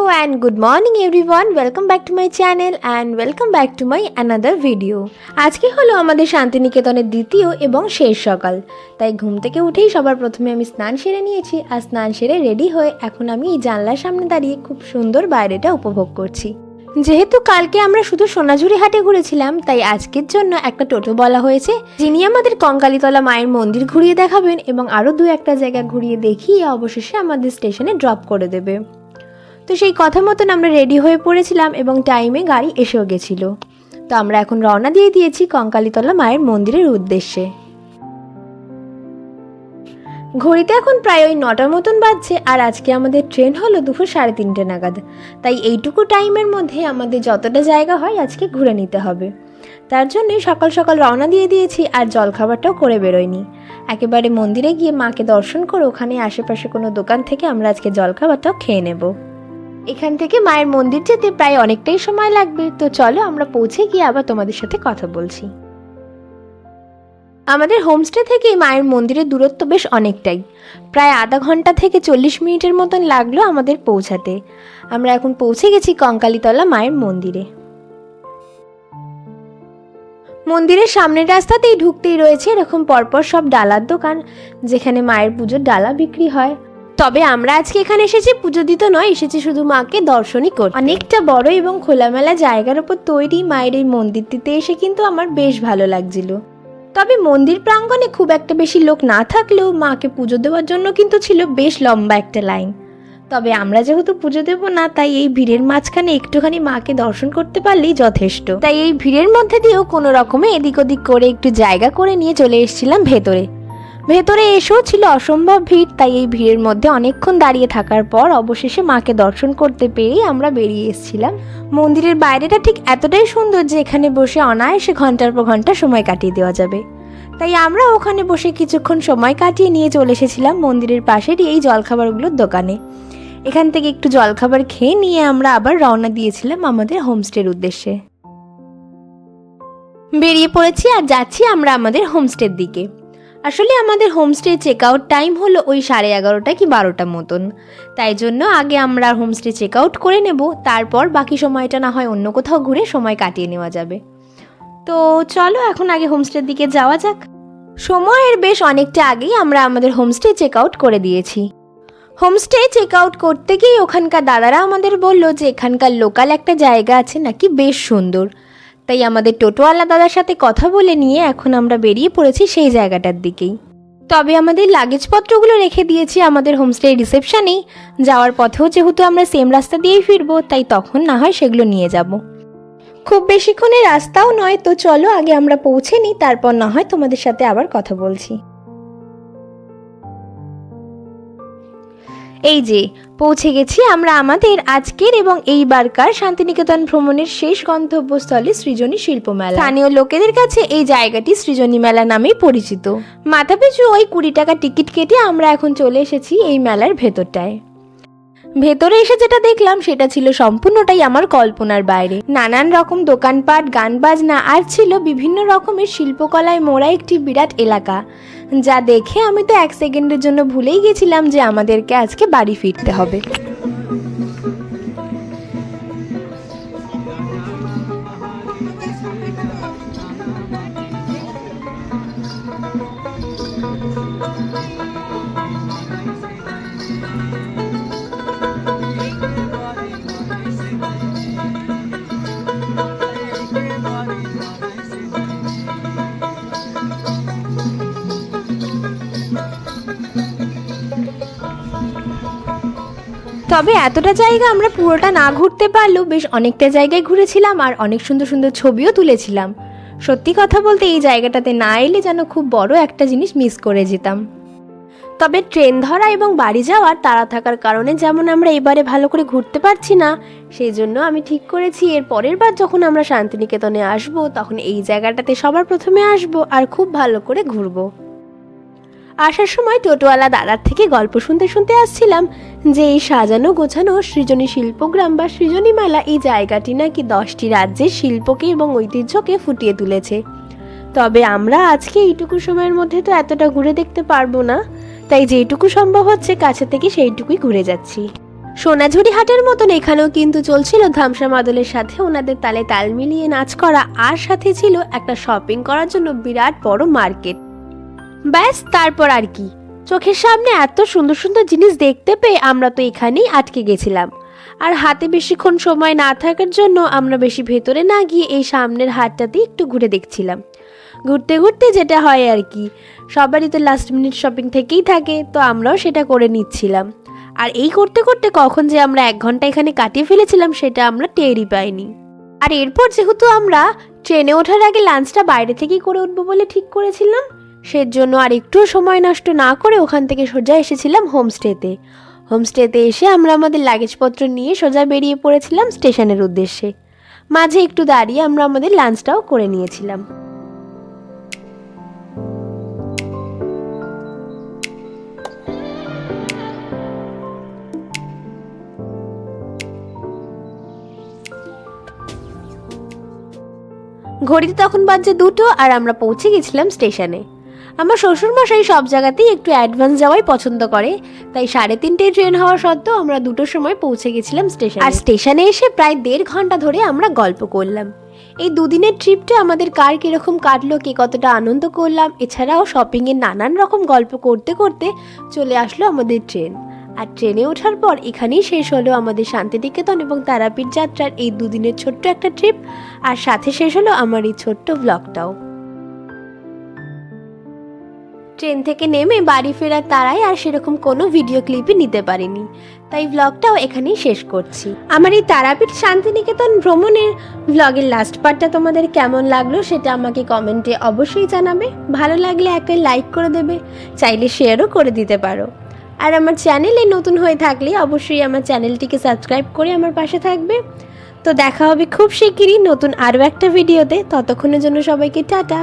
Hello and good morning everyone. Welcome back to my channel and welcome back to my another video. আজকে হলো আমাদের শান্তিনিকেতনের দ্বিতীয় এবং শেষ সকাল। তাই ঘুম থেকে উঠেই সবার প্রথমে আমি স্নান সেরে নিয়েছি আর স্নান সেরে রেডি হয়ে এখন আমি এই জানলার সামনে দাঁড়িয়ে খুব সুন্দর বাইরেটা উপভোগ করছি। যেহেতু কালকে আমরা শুধু সোনাঝুরি হাটে ঘুরেছিলাম তাই আজকের জন্য একটা টোটো বলা হয়েছে, যিনি আমাদের কঙ্কালীতলা মায়ের মন্দির ঘুরিয়ে দেখাবেন এবং আরও দু একটা জায়গা ঘুরিয়ে দেখিয়ে অবশেষে আমাদের স্টেশনে ড্রপ করে দেবে। তো সেই কথা মতন আমরা রেডি হয়ে পড়েছিলাম এবং টাইমে গাড়ি এসেও গেছিলো। তো আমরা এখন রওনা দিয়ে দিয়েছি কঙ্কালীতলা মায়ের মন্দিরের উদ্দেশ্যে। ঘড়িতে এখন প্রায় ওই 9টার মতন বাজছে আর আজকে আমাদের ট্রেন হলো দুপুর 3:30 নাগাদ। তাই এইটুকু টাইমের মধ্যে আমাদের যতটা জায়গা হয় আজকে ঘুরে নিতে হবে। তার জন্যই সকাল সকাল রওনা দিয়ে দিয়েছি আর জলখাবারটাও করে বেরোয়নি। একেবারে মন্দিরে গিয়ে মাকে দর্শন করে ওখানে আশেপাশে কোনো দোকান থেকে আমরা আজকে জলখাবারটাও খেয়ে নেব। এখান থেকে মায়ের মন্দির যেতে প্রায় অনেকটাই সময় লাগবে। তো চলো আমরা পৌঁছে গিয়ে আবার তোমাদের সাথে কথা বলছি। আমাদের হোমস্টে থেকে মায়ের মন্দিরের দূরত্ব বেশ অনেকটাই, প্রায় আধা ঘন্টা থেকে 40 মিনিটের মতন লাগলো আমাদের পৌঁছাতে। আমরা এখন পৌঁছে গেছি কঙ্কালীতলা মায়ের মন্দিরে। মন্দিরের সামনের রাস্তাতেই ঢুকতেই রয়েছে এরকম পরপর সব ডালার দোকান, যেখানে মায়ের পুজোর ডালা বিক্রি হয়। তবে আমরা আজকে এখানে এসেছি পুজো দিতে নয়, এসেছি শুধু মাকে দর্শনই করতে। অনেকটা বড় এবং খোলামেলা জায়গার উপর তৈরি মায়ের এই মন্দিরটিতে এসে কিন্তু আমার বেশ ভালো লাগছিল। তবে মন্দির প্রাঙ্গণে খুব একটা বেশি লোক না থাকলেও মাকে পুজো দেওয়ার জন্য কিন্তু ছিল বেশ লম্বা একটা লাইন। তবে আমরা যেহেতু পুজো দেব না তাই এই ভিড়ের মাঝখানে একটুখানি মাকে দর্শন করতে পারলেই যথেষ্ট। তাই এই ভিড়ের মধ্যে দিয়েও কোনো রকমে এদিক ওদিক করে একটু জায়গা করে নিয়ে চলে এসেছিলাম ভেতরে। ভেতরে এসেও ছিল অসম্ভব ভিড়, তাই এই ভিড়ের মধ্যে অনেকক্ষণ দাঁড়িয়ে থাকার পর অবশেষে মাকে দর্শন করতে পেরেই আমরা বেরিয়ে এসেছিলাম। মন্দিরের বাইরেটা ঠিক এতটাই সুন্দর যে এখানে বসে অনায়াসে ঘন্টার পর ঘন্টা সময় কাটিয়ে দেওয়া যাবে। তাই আমরা ওখানে বসে কিছুক্ষণ সময় কাটিয়ে নিয়ে চলে এসেছিলাম মন্দিরের পাশেরই এই জলখাবারগুলোর দোকানে। এখান থেকে একটু জলখাবার খেয়ে নিয়ে আমরা আবার রওনা দিয়েছিলাম আমাদের হোমস্টের উদ্দেশ্যে। বেরিয়ে পড়েছি আর যাচ্ছি আমরা আমাদের হোমস্টের দিকে। আসলে আমাদের হোমস্টে চেক আউট টাইম হলো ওই 11:30 কি 12টা মতন। তাই জন্য আগে আমরা হোমস্টে চেক আউট করে নেব, তারপর বাকি সময়টা না হয় অন্য কোথাও ঘুরে সময় কাটিয়ে নেওয়া যাবে। তো চলো এখন আগে হোমস্টের দিকে যাওয়া যাক। সময়ের বেশ অনেকটা আগেই আমরা আমাদের হোমস্টে চেক আউট করে দিয়েছি। হোমস্টে চেক আউট করতে গিয়ে ওখানকার দাদারা আমাদের বলল যে এখানকার লোকাল একটা জায়গা আছে নাকি বেশ সুন্দর। তাই আমাদের টোটোওয়ালা দাদার সাথে কথা বলে নিয়ে এখন আমরা বেরিয়ে পড়েছি সেই জায়গাটার দিকেই। তবে আমাদের লাগেজপত্রগুলো রেখে দিয়েছি আমাদের হোমস্টে রিসেপশনেই। যাওয়ার পথেও যেহেতু আমরা সেম রাস্তা দিয়েই ফিরবো তাই তখন না হয় সেগুলো নিয়ে যাব। খুব বেশিক্ষণের রাস্তাও নয়, তো চলো আগে আমরা পৌঁছে নিই, তারপর না হয় তোমাদের সাথে আবার কথা বলছি। এই যে পৌঁছে গেছি আমরা আমাদের আজকের এবং এইবারকার শান্তিনিকেতন ভ্রমণের শেষ গন্তব্যস্থলে সৃজনী শিল্প মেলা। স্থানীয় লোকেদের কাছে এই জায়গাটি সৃজনী মেলা নামেই পরিচিত। মাথাপিছু ওই 20 টাকা টিকিট কেটে আমরা এখন চলে এসেছি এই মেলার ভেতরটায়। ভেতরে এসে যেটা দেখলাম সেটা ছিল সম্পূর্ণটাই আমার কল্পনার বাইরে। নানান রকম দোকানপাট, গান বাজনা আর ছিল বিভিন্ন রকমের শিল্পকলায় মোড়া একটি বিরাট এলাকা, যা দেখে আমি তো 1 সেকেন্ডের জন্য ভুলেই গেছিলাম যে আমাদেরকে আজকে বাড়ি ফিরতে হবে। তবে এতটা জায়গা আমরা পুরোটা না ঘুরতে পারলেও বেশ অনেকটা জায়গায় ঘুরেছিলাম আর অনেক সুন্দর সুন্দর ছবিও তুলেছিলাম। সত্যি কথা বলতে এই জায়গাটাতে না এলে যেন খুব বড় একটা জিনিস মিস করে যেতাম। তবে ট্রেন ধরা এবং বাড়ি যাওয়ার তাড়া থাকার কারণে যেমন আমরা এবারে ভালো করে ঘুরতে পারছি না, সেই জন্য আমি ঠিক করেছি এর পরের বার যখন আমরা শান্তিনিকেতনে আসবো তখন এই জায়গাটাতে সবার প্রথমে আসবো আর খুব ভালো করে ঘুরবো। আসার সময় টোটোওয়ালা দাদার থেকে গল্প শুনতে শুনতে আসছিলাম যে এই সাজানো গোছানো সৃজনী শিল্পগ্রাম বা সৃজনী মেলা এই জায়গাটি নাকি 10টি রাজ্যের শিল্পকে এবং ঐতিহ্যকে ফুটিয়ে তুলেছে। তবে আমরা আজকে এইটুকু সময়ের মধ্যে তো এতটা ঘুরে দেখতে পারবো না, তাই যেটুকু সম্ভব হচ্ছে কাছে থেকে সেইটুকুই ঘুরে যাচ্ছি। সোনাঝুরি হাটের মতন এখানেও কিন্তু চলছিল ধামসা মাদলের সাথে ওনাদের তালে তাল মিলিয়ে নাচ করা, আর সাথে ছিল একটা শপিং করার জন্য বিরাট বড় মার্কেট। ব্যাস, তারপর আর কি, চোখের সামনে এত সুন্দর সুন্দর জিনিস দেখতে পেয়ে আমরা তো এখানেই আটকে গেছিলাম। আর হাতে বেশিক্ষণ সময় না থাকার জন্য আমরা বেশি ভেতরে না গিয়ে এই সামনের হাটটাতে একটু ঘুরে দেখছিলাম। ঘুরতে ঘুরতে যেটা হয় আর কি, সবারই তো লাস্ট মিনিট শপিং থেকেই থাকে, তো আমরাও সেটা করে নিচ্ছিলাম। আর এই করতে করতে কখন যে আমরা 1 ঘন্টা এখানে কাটিয়ে ফেলেছিলাম সেটা আমরা টেরই পাইনি। আর এরপর যেহেতু আমরা ট্রেনে ওঠার আগে লাঞ্চটা বাইরে থেকেই করে উঠবো বলে ঠিক করেছিলাম, সেজন্য আর একটু সময় নষ্ট না করে ওখান থেকে সোজা এসেছিলাম হোমস্টেতে। হোমস্টেতে এসে আমরা আমাদের লাগেজপত্র নিয়ে সোজা বেরিয়ে পড়েছিলাম স্টেশনের উদ্দেশ্যে। মাঝে একটু দাঁড়িয়ে আমরা আমাদের লাঞ্চটাও করে নিয়েছিলাম। ঘড়িতে তখন বাজছে 2টো আর আমরা পৌঁছে গেছিলাম স্টেশনে। আমার শ্বশুরমশাই সব জায়গাতেই একটু অ্যাডভান্স যাওয়াই পছন্দ করে, তাই 3:30 ট্রেন হওয়া সত্ত্বেও আমরা 2টোর সময় পৌঁছে গেছিলাম স্টেশনে। আর স্টেশনে এসে প্রায় 1.5 ঘন্টা ধরে আমরা গল্প করলাম। এই 2 দিনের ট্রিপটা আমাদের কার কীরকম কাটলো, কে কতটা আনন্দ করলাম, এছাড়াও শপিংয়ের নানান রকম গল্প করতে করতে চলে আসলো আমাদের ট্রেন। আর ট্রেনে ওঠার পর এখানেই শেষ হলো আমাদের শান্তিনিকেতন এবং তারাপীঠ যাত্রার এই 2 দিনের ছোট্ট একটা ট্রিপ। আর সাথে শেষ হলো আমার এই ছোট্ট ব্লগটাও। ট্রেন থেকে নেমে বাড়ি ফেরার তারাই আর সেরকম কোনো ভিডিও ক্লিপই নিতে পারিনি, তাই ব্লগটাও এখানেই শেষ করছি। আমার এই তারাপীঠ শান্তিনিকেতন ভ্রমণের ব্লগের লাস্ট পার্টটা তোমাদের কেমন লাগলো সেটা আমাকে কমেন্টে অবশ্যই জানাবে। ভালো লাগলে একটা লাইক করে দেবে, চাইলে শেয়ারও করে দিতে পারো। আর আমার চ্যানেলে নতুন হয়ে থাকলে অবশ্যই আমার চ্যানেলটিকে সাবস্ক্রাইব করে আমার পাশে থাকবে। তো দেখা হবে খুব শিগগিরই নতুন আরও একটা ভিডিওতে। ততক্ষণের জন্য সবাইকে টাটা।